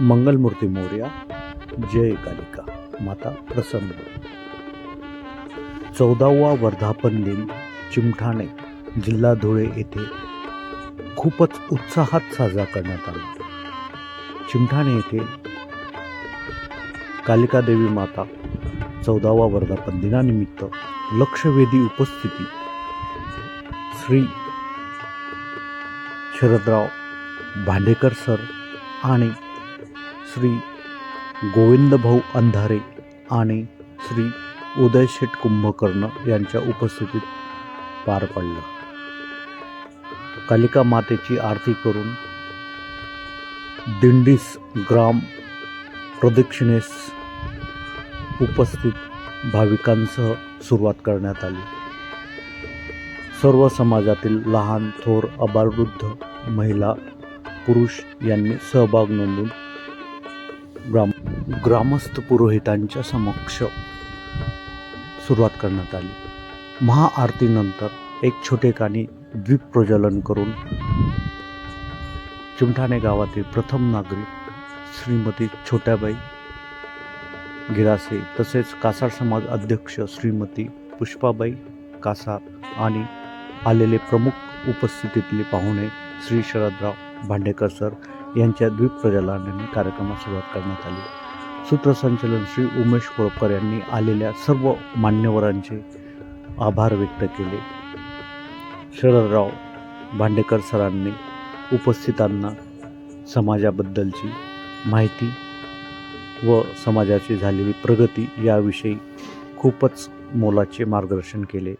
मंगलमूर्ती मोरया, जय कालिका माता प्रसन्न. 14वा वर्धापन दिन चिमठाणे, जिल्हा धुळे येथे खूपच उत्साहात साजरा करण्यात आला. चिमठाणे येथे कालिका देवी माता 14वा वर्धापन दिनानिमित्त लक्षवेधी उपस्थिती श्री शरदराव भांडेकर सर आणि श्री गोविंदभाऊ अंधारे आणि श्री उदयशेठ कुंभकर्ण यांच्या उपस्थितीत पार पडला. कालिका मातेची आरती करून दिंडीस ग्राम प्रदक्षिणेस उपस्थित भाविकांसह सुरुवात करण्यात आली. सर्व समाजातील लहान थोर अबालवृद्ध महिला पुरुष यांनी सहभाग नोंदवून ग्रामस्थ पुरोहितांच्या समक्ष सुरुवात करण्यात आली. महाआरतीनंतर एक छोटेखानी द्वीप प्रज्वलन करून चिमठाणे गावातील प्रथम नागरिक श्रीमती छोट्याबाई गिरासे तसेच कासार समाज अध्यक्ष श्रीमती पुष्पाबाई कासार आणि आलेले प्रमुख उपस्थितीतले पाहुणे श्री शरदराव भांडेकर सर यांच्या द्वीप प्रज्वलनाने कार्यक्रमास सुरुवात करण्यात आली. सूत्रसंचालन श्री उमेश कोळपकर यांनी आलेल्या सर्व मान्यवरांचे आभार व्यक्त केले. शरदराव भांडेकर सरांनी उपस्थितांना समाजाबद्दलची माहिती व समाजाची झालेली प्रगती याविषयी खूपच मोलाचे मार्गदर्शन केले.